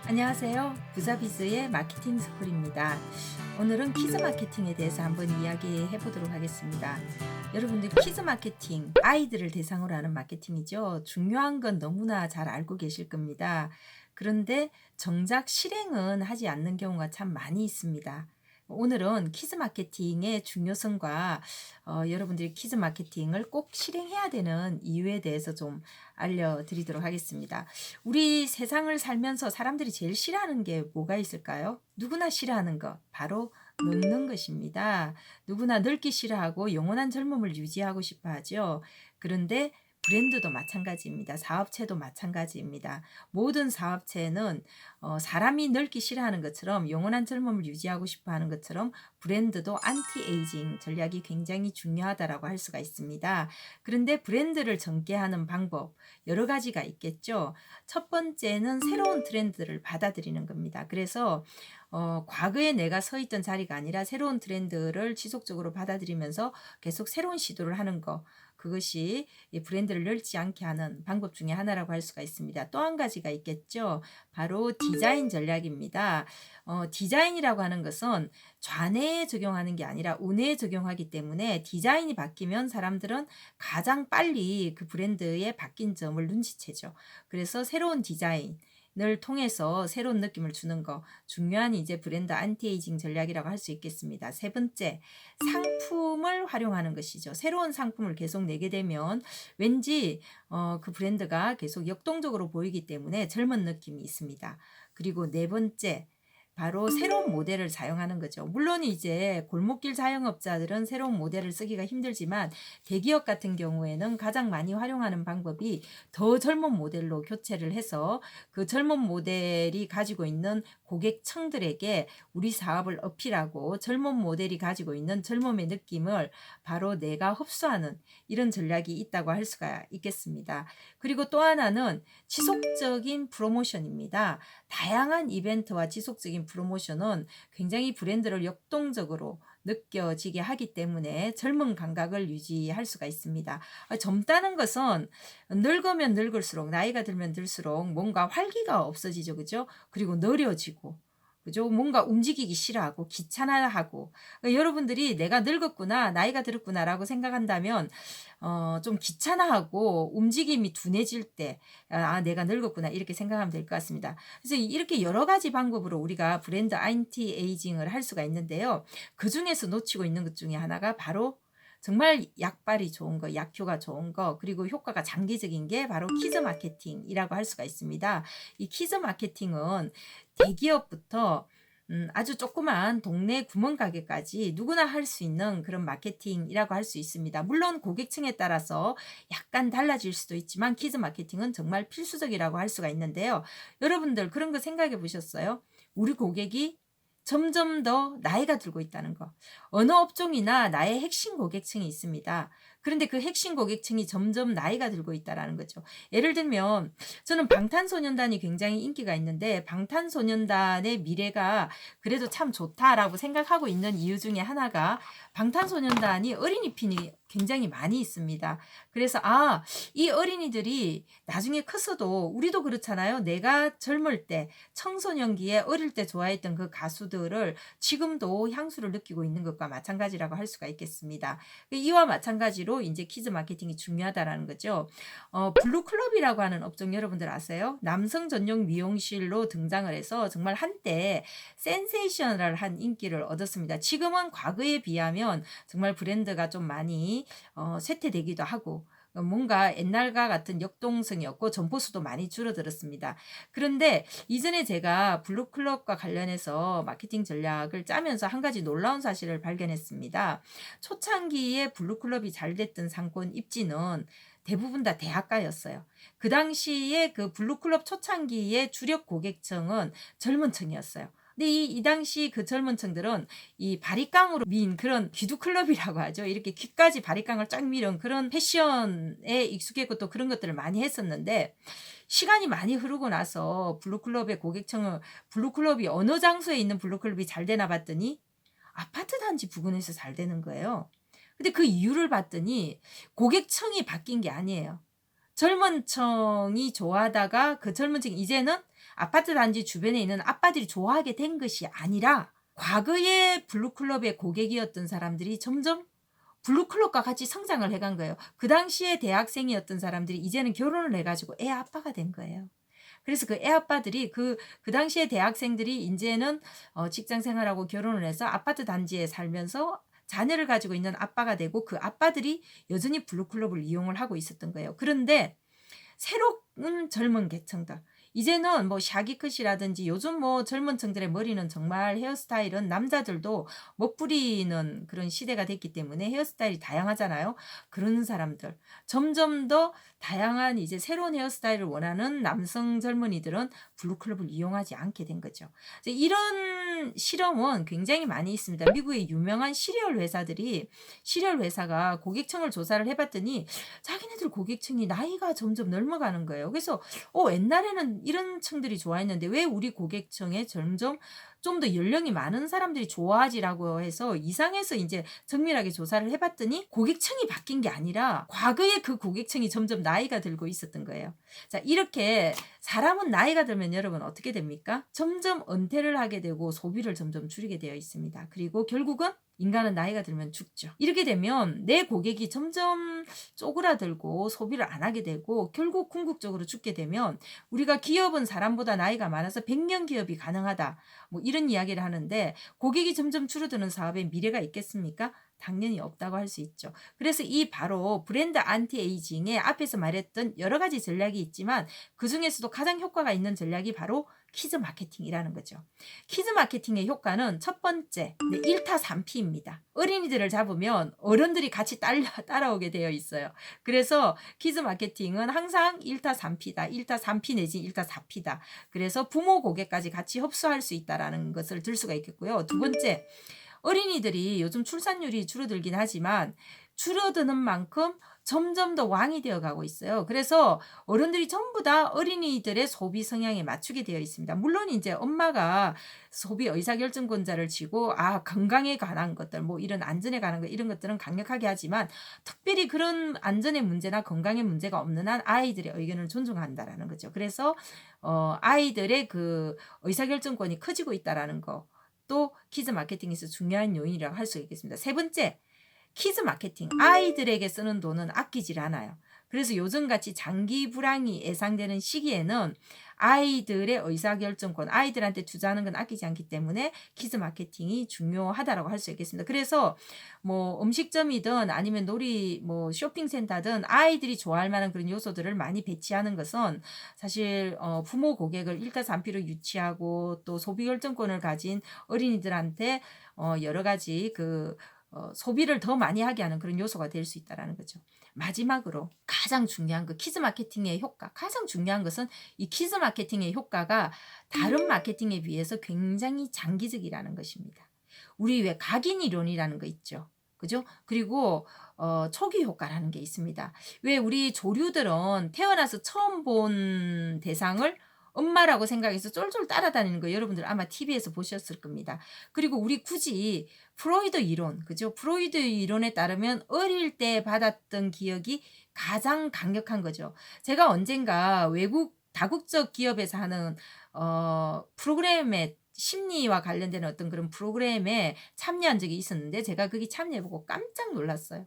안녕하세요. 부자비즈의 마케팅 스쿨입니다. 오늘은 퀴즈 마케팅에 대해서 한번 이야기해 보도록 하겠습니다. 여러분들 퀴즈 마케팅, 아이들을 대상으로 하는 마케팅이죠. 중요한 건 너무나 잘 알고 계실 겁니다. 그런데 정작 실행은 하지 않는 경우가 참 많이 있습니다. 오늘은 퀴즈 마케팅의 중요성과 여러분들이 퀴즈 마케팅을 꼭 실행해야 되는 이유에 대해서 좀 알려드리도록 하겠습니다. 우리 세상을 살면서 사람들이 제일 싫어하는 게 뭐가 있을까요? 누구나 싫어하는 것, 바로 늙는 것입니다. 누구나 늙기 싫어하고 영원한 젊음을 유지하고 싶어 하죠. 그런데 브랜드도 마찬가지입니다. 사업체도 마찬가지입니다. 모든 사업체는 사람이 늙기 싫어하는 것처럼 영원한 젊음을 유지하고 싶어 하는 것처럼 브랜드도 안티에이징 전략이 굉장히 중요하다라고 할 수가 있습니다. 그런데 브랜드를 전개하는 방법 여러 가지가 있겠죠. 첫 번째는 새로운 트렌드를 받아들이는 겁니다. 그래서 과거에 내가 서 있던 자리가 아니라 새로운 트렌드를 지속적으로 받아들이면서 계속 새로운 시도를 하는 거. 그것이 이 브랜드를 늙지 않게 하는 방법 중에 하나라고 할 수가 있습니다. 또 한 가지가 있겠죠. 바로 디자인 전략입니다. 디자인이라고 하는 것은 좌뇌에 적용하는 게 아니라 우뇌에 적용하기 때문에 디자인이 바뀌면 사람들은 가장 빨리 그 브랜드의 바뀐 점을 눈치채죠. 그래서 새로운 디자인을 통해서 새로운 느낌을 주는 거 중요한 이제 브랜드 안티에이징 전략이라고 할 수 있겠습니다. 세 번째, 상품을 활용하는 것이죠. 새로운 상품을 계속 내게 되면 왠지 그 브랜드가 계속 역동적으로 보이기 때문에 젊은 느낌이 있습니다. 그리고 네 번째, 바로 새로운 모델을 사용하는 거죠. 물론 이제 골목길 자영업자들은 새로운 모델을 쓰기가 힘들지만 대기업 같은 경우에는 가장 많이 활용하는 방법이 더 젊은 모델로 교체를 해서 그 젊은 모델이 가지고 있는 고객층들에게 우리 사업을 어필하고 젊은 모델이 가지고 있는 젊음의 느낌을 바로 내가 흡수하는 이런 전략이 있다고 할 수가 있겠습니다. 그리고 또 하나는 지속적인 프로모션입니다. 다양한 이벤트와 지속적인 프로모션은 굉장히 브랜드를 역동적으로 느껴지게 하기 때문에 젊은 감각을 유지할 수가 있습니다. 젊다는 것은 늙으면 늙을수록 나이가 들면 들수록 뭔가 활기가 없어지죠. 그죠? 그리고 느려지고 그죠? 뭔가 움직이기 싫어하고 귀찮아하고 여러분들이 내가 늙었구나 나이가 들었구나라고 생각한다면 좀 귀찮아하고 움직임이 둔해질 때 내가 늙었구나 이렇게 생각하면 될 것 같습니다. 그래서 이렇게 여러 가지 방법으로 우리가 브랜드 안티 에이징을 할 수가 있는데요. 그중에서 놓치고 있는 것 중에 하나가 바로 정말 약발이 좋은 거, 약효가 좋은 거, 그리고 효과가 장기적인 게 바로 키즈 마케팅이라고 할 수가 있습니다. 이 키즈 마케팅은 대기업부터 아주 조그만 동네 구멍가게까지 누구나 할 수 있는 그런 마케팅이라고 할 수 있습니다. 물론 고객층에 따라서 약간 달라질 수도 있지만 키즈 마케팅은 정말 필수적이라고 할 수가 있는데요. 여러분들 그런 거 생각해 보셨어요? 우리 고객이 점점 더 나이가 들고 있다는 거. 어느 업종이나 나의 핵심 고객층이 있습니다. 그런데 그 핵심 고객층이 점점 나이가 들고 있다라는 거죠. 예를 들면 저는 방탄소년단이 굉장히 인기가 있는데 방탄소년단의 미래가 그래도 참 좋다라고 생각하고 있는 이유 중에 하나가 방탄소년단이 어린이 핀이 굉장히 많이 있습니다. 그래서 이 어린이들이 나중에 커서도 우리도 그렇잖아요. 내가 젊을 때 청소년기에 어릴 때 좋아했던 그 가수들을 지금도 향수를 느끼고 있는 것과 마찬가지라고 할 수가 있겠습니다. 이와 마찬가지로 이제 키즈 마케팅이 중요하다라는 거죠. 블루클럽이라고 하는 업종 여러분들 아세요? 남성 전용 미용실로 등장을 해서 정말 한때 센세이셔널한 인기를 얻었습니다. 지금은 과거에 비하면 정말 브랜드가 좀 많이 쇠퇴되기도 하고 뭔가 옛날과 같은 역동성이 없고 점포수도 많이 줄어들었습니다. 그런데 이전에 제가 블루클럽과 관련해서 마케팅 전략을 짜면서 한 가지 놀라운 사실을 발견했습니다. 초창기에 블루클럽이 잘 됐던 상권 입지는 대부분 다 대학가였어요. 그 당시에 그 블루클럽 초창기의 주력 고객층은 젊은 층이었어요. 근데 이 당시 그 젊은 층들은 이 바리깡으로 민 그런 귀두클럽이라고 하죠. 이렇게 귀까지 바리깡을 쫙 미는 그런 패션에 익숙했고 또 그런 것들을 많이 했었는데 시간이 많이 흐르고 나서 블루클럽의 고객층을 블루클럽이 어느 장소에 있는 블루클럽이 잘 되나 봤더니 아파트 단지 부근에서 잘 되는 거예요. 근데 그 이유를 봤더니 고객층이 바뀐 게 아니에요. 젊은 층이 좋아하다가 그 젊은 층이 이제는 아파트 단지 주변에 있는 아빠들이 좋아하게 된 것이 아니라 과거에 블루클럽의 고객이었던 사람들이 점점 블루클럽과 같이 성장을 해간 거예요. 그 당시에 대학생이었던 사람들이 이제는 결혼을 해가지고 애 아빠가 된 거예요. 그래서 그 애 아빠들이 그 당시에 대학생들이 이제는 직장 생활하고 결혼을 해서 아파트 단지에 살면서 자녀를 가지고 있는 아빠가 되고 그 아빠들이 여전히 블루클럽을 이용을 하고 있었던 거예요. 그런데 새로운 젊은 계층들, 이제는 뭐 샤기컷이라든지 요즘 뭐 젊은 층들의 머리는 정말 헤어스타일은 남자들도 멋부리는 그런 시대가 됐기 때문에 헤어스타일이 다양하잖아요. 그런 사람들, 점점 더 다양한 이제 새로운 헤어스타일을 원하는 남성 젊은이들은 블루클럽을 이용하지 않게 된 거죠. 이런 실험은 굉장히 많이 있습니다. 미국의 유명한 시리얼 회사가 고객층을 조사를 해봤더니 자기네들 고객층이 나이가 점점 넘어가는 거예요. 그래서 옛날에는 이런 층들이 좋아했는데 왜 우리 고객층에 점점 좀 더 연령이 많은 사람들이 좋아하지라고 해서 이상해서 이제 정밀하게 조사를 해봤더니 고객층이 바뀐 게 아니라 과거에 그 고객층이 점점 나이가 들고 있었던 거예요. 자, 이렇게 사람은 나이가 들면 여러분 어떻게 됩니까? 점점 은퇴를 하게 되고 소비를 점점 줄이게 되어 있습니다. 그리고 결국은 인간은 나이가 들면 죽죠. 이렇게 되면 내 고객이 점점 쪼그라들고 소비를 안 하게 되고 결국 궁극적으로 죽게 되면 우리가 기업은 사람보다 나이가 많아서 100년 기업이 가능하다. 뭐 이런 이야기를 하는데 고객이 점점 줄어드는 사업에 미래가 있겠습니까? 당연히 없다고 할 수 있죠. 그래서 이 바로 브랜드 안티에이징에 앞에서 말했던 여러 가지 전략이 있지만 그중에서도 가장 효과가 있는 전략이 바로 키즈 마케팅이라는 거죠. 키즈 마케팅의 효과는 첫 번째, 1타 3피입니다. 어린이들을 잡으면 어른들이 같이 따라오게 되어 있어요. 그래서 키즈 마케팅은 항상 1타 3피다. 1타 3피 내지 1타 4피다. 그래서 부모 고객까지 같이 흡수할 수 있다는 것을 들 수가 있겠고요. 두 번째, 어린이들이 요즘 출산율이 줄어들긴 하지만 줄어드는 만큼 점점 더 왕이 되어가고 있어요. 그래서 어른들이 전부 다 어린이들의 소비 성향에 맞추게 되어 있습니다. 물론 이제 엄마가 소비 의사결정권자를 쥐고 건강에 관한 것들, 뭐 이런 안전에 관한 것 이런 것들은 강력하게 하지만 특별히 그런 안전의 문제나 건강의 문제가 없는 한 아이들의 의견을 존중한다라는 거죠. 그래서 아이들의 그 의사결정권이 커지고 있다라는 거. 또 키즈 마케팅에서 중요한 요인이라고 할 수 있겠습니다. 세 번째, 키즈 마케팅. 아이들에게 쓰는 돈은 아끼질 않아요. 그래서 요즘같이 장기 불황이 예상되는 시기에는 아이들의 의사결정권, 아이들한테 투자하는 건 아끼지 않기 때문에 키즈 마케팅이 중요하다라고 할 수 있겠습니다. 그래서 뭐 음식점이든 아니면 뭐 쇼핑센터든 아이들이 좋아할 만한 그런 요소들을 많이 배치하는 것은 사실 부모 고객을 1타 3피로 유치하고 또 소비결정권을 가진 어린이들한테 여러 가지 소비를 더 많이 하게 하는 그런 요소가 될 수 있다는 거죠. 마지막으로 가장 중요한 키즈 마케팅의 효과. 가장 중요한 것은 이 키즈 마케팅의 효과가 다른 마케팅에 비해서 굉장히 장기적이라는 것입니다. 우리 왜 각인 이론이라는 거 있죠. 그죠? 그리고 초기 효과라는 게 있습니다. 왜 우리 조류들은 태어나서 처음 본 대상을 엄마라고 생각해서 쫄쫄 따라다니는 거 여러분들 아마 TV에서 보셨을 겁니다. 그리고 우리 굳이 프로이드 이론, 그죠? 프로이드 이론에 따르면 어릴 때 받았던 기억이 가장 강력한 거죠. 제가 언젠가 외국 다국적 기업에서 하는 프로그램에 심리와 관련된 어떤 그런 프로그램에 참여한 적이 있었는데 제가 거기 참여해보고 깜짝 놀랐어요.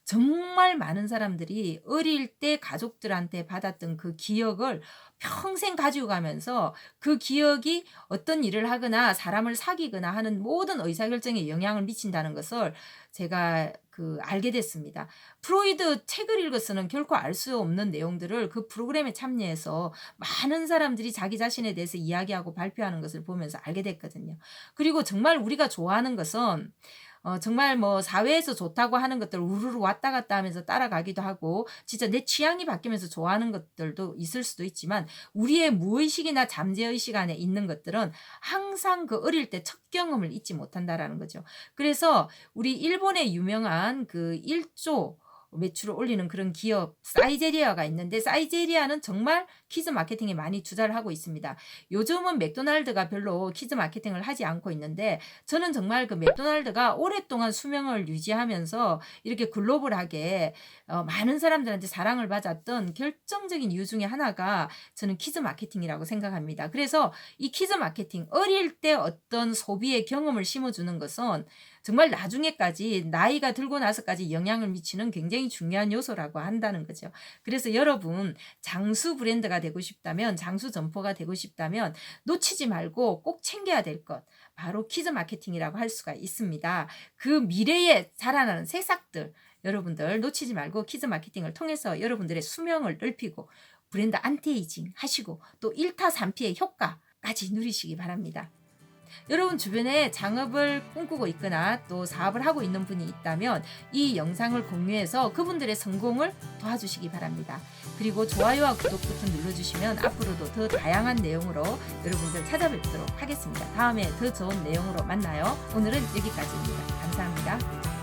정말 많은 사람들이 어릴 때 가족들한테 받았던 그 기억을 평생 가지고 가면서 그 기억이 어떤 일을 하거나 사람을 사귀거나 하는 모든 의사결정에 영향을 미친다는 것을 제가 알게 됐습니다. 프로이드 책을 읽어서는 결코 알 수 없는 내용들을 그 프로그램에 참여해서 많은 사람들이 자기 자신에 대해서 이야기하고 발표하는 것을 보면서 알게 됐거든요. 그리고 정말 우리가 좋아하는 것은 정말 뭐 사회에서 좋다고 하는 것들 우르르 왔다 갔다 하면서 따라가기도 하고 진짜 내 취향이 바뀌면서 좋아하는 것들도 있을 수도 있지만 우리의 무의식이나 잠재의식 안에 있는 것들은 항상 그 어릴 때 첫 경험을 잊지 못한다라는 거죠. 그래서 우리 일본의 유명한 1조 매출을 올리는 그런 기업 사이제리아가 있는데, 사이제리아는 정말 키즈 마케팅에 많이 투자를 하고 있습니다. 요즘은 맥도날드가 별로 키즈 마케팅을 하지 않고 있는데, 저는 정말 그 맥도날드가 오랫동안 수명을 유지하면서 이렇게 글로벌하게 많은 사람들한테 사랑을 받았던 결정적인 이유 중에 하나가 저는 키즈 마케팅이라고 생각합니다. 그래서 이 키즈 마케팅, 어릴 때 어떤 소비의 경험을 심어주는 것은 정말 나중에까지, 나이가 들고 나서까지 영향을 미치는 굉장히 중요한 요소라고 한다는 거죠. 그래서 여러분, 장수 브랜드가 되고 싶다면, 장수 점포가 되고 싶다면 놓치지 말고 꼭 챙겨야 될 것, 바로 키즈 마케팅이라고 할 수가 있습니다. 그 미래에 자라나는 새싹들, 여러분들 놓치지 말고 키즈 마케팅을 통해서 여러분들의 수명을 넓히고 브랜드 안티에이징 하시고 또 1타 3피의 효과까지 누리시기 바랍니다. 여러분 주변에 창업을 꿈꾸고 있거나 또 사업을 하고 있는 분이 있다면 이 영상을 공유해서 그분들의 성공을 도와주시기 바랍니다. 그리고 좋아요와 구독 버튼 눌러주시면 앞으로도 더 다양한 내용으로 여러분들 찾아뵙도록 하겠습니다. 다음에 더 좋은 내용으로 만나요. 오늘은 여기까지입니다. 감사합니다.